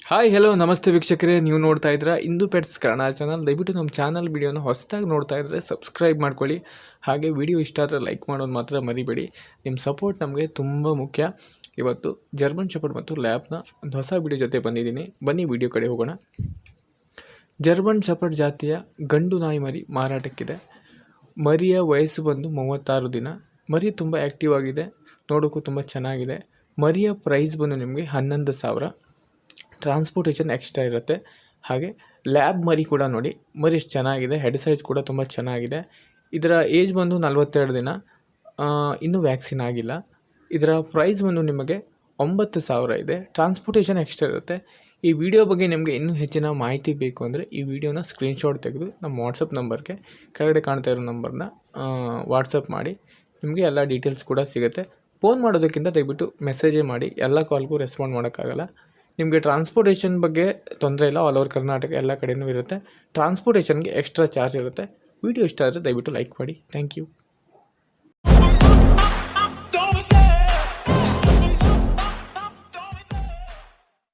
Hi hello ನಮಸ್ತೆ ವೀಕ್ಷಕರೇ, ನೀವು ನೋಡ್ತಾ ಇದ್ದೀರಾ ಇಂದು ಪೆಟ್ಸ್ ಕನ್ನಡ ಚಾನಲ್. ದಯವಿಟ್ಟು ನಮ್ಮ ಚಾನಲ್ ವಿಡಿಯೋನ ಹೊಸದಾಗಿ ನೋಡ್ತಾ ಇದ್ದರೆ ಸಬ್ಸ್ಕ್ರೈಬ್ ಮಾಡ್ಕೊಳ್ಳಿ. ಹಾಗೆ ವಿಡಿಯೋ ಇಷ್ಟ ಆದರೆ ಲೈಕ್ ಮಾಡೋದು ಮಾತ್ರ ಮರಿಬೇಡಿ. ನಿಮ್ಮ ಸಪೋರ್ಟ್ ನಮಗೆ ತುಂಬ ಮುಖ್ಯ. ಇವತ್ತು ಜರ್ಮನ್ ಶೆಪರ್ಡ್ ಮತ್ತು ಲ್ಯಾಬ್ನ ಒಂದು ಹೊಸ ವಿಡಿಯೋ ಜೊತೆ ಬಂದಿದ್ದೀನಿ. ಬನ್ನಿ ವಿಡಿಯೋ ಕಡೆ ಹೋಗೋಣ. ಜರ್ಮನ್ ಶೆಪರ್ಡ್ ಜಾತಿಯ ಗಂಡು ನಾಯಿ ಮರಿ ಮಾರಾಟಕ್ಕಿದೆ. ಮರಿಯ ವಯಸ್ಸು ಬಂದು 36 ದಿನ. ಮರಿ ತುಂಬ ಆ್ಯಕ್ಟಿವ್ ಆಗಿದೆ, ನೋಡೋಕ್ಕೂ ತುಂಬ ಚೆನ್ನಾಗಿದೆ. ಮರಿಯ ಪ್ರೈಸ್ ಬಂದು ನಿಮಗೆ 11,000. ಟ್ರಾನ್ಸ್ಪೋರ್ಟೇಷನ್ ಎಕ್ಸ್ಟ್ರಾ ಇರುತ್ತೆ. ಹಾಗೆ ಲ್ಯಾಬ್ ಮರಿ ಕೂಡ ನೋಡಿ, ಮರಿ ಎಷ್ಟು ಚೆನ್ನಾಗಿದೆ. ಹೆಡ್ ಸೈಜ್ ಕೂಡ ತುಂಬ ಚೆನ್ನಾಗಿದೆ. ಇದರ ಏಜ್ ಬಂದು 42 ದಿನ. ಇನ್ನೂ ವ್ಯಾಕ್ಸಿನ್ ಆಗಿಲ್ಲ. ಇದರ ಪ್ರೈಸ್ ಬಂದು ನಿಮಗೆ 9,000 ಇದೆ. ಟ್ರಾನ್ಸ್ಪೋರ್ಟೇಷನ್ ಎಕ್ಸ್ಟ್ರಾ ಇರುತ್ತೆ. ಈ ವಿಡಿಯೋ ಬಗ್ಗೆ ನಿಮಗೆ ಇನ್ನೂ ಹೆಚ್ಚಿನ ಮಾಹಿತಿ ಬೇಕು ಅಂದರೆ ಈ ವಿಡಿಯೋನ ಸ್ಕ್ರೀನ್ಶಾಟ್ ತೆಗೆದು ನಮ್ಮ ವಾಟ್ಸಪ್ ನಂಬರ್ಗೆ ಕೆಳಗಡೆ ಕಾಣ್ತಾ ಇರೋ ನಂಬರ್ನ ವಾಟ್ಸಪ್ ಮಾಡಿ. ನಿಮಗೆ ಎಲ್ಲ ಡೀಟೇಲ್ಸ್ ಕೂಡ ಸಿಗುತ್ತೆ. ಫೋನ್ ಮಾಡೋದಕ್ಕಿಂತ ದಯವಿಟ್ಟು ಮೆಸೇಜೇ ಮಾಡಿ. ಎಲ್ಲ ಕಾಲ್ಗೂ ರೆಸ್ಪಾಂಡ್ ಮಾಡೋಕ್ಕಾಗಲ್ಲ. ನಿಮಗೆ ಟ್ರಾನ್ಸ್ಪೋರ್ಟೇಷನ್ ಬಗ್ಗೆ ತೊಂದರೆ ಇಲ್ಲ. ಆಲ್ ಓವರ್ ಕರ್ನಾಟಕ ಎಲ್ಲ ಕಡೆಯೂ ಇರುತ್ತೆ. ಟ್ರಾನ್ಸ್ಪೋರ್ಟೇಷನ್ಗೆ ಎಕ್ಸ್ಟ್ರಾ ಚಾರ್ಜ್ ಇರುತ್ತೆ. ವಿಡಿಯೋ ಇಷ್ಟ ಆದರೆ ದಯವಿಟ್ಟು ಲೈಕ್ ಮಾಡಿ. Thank you.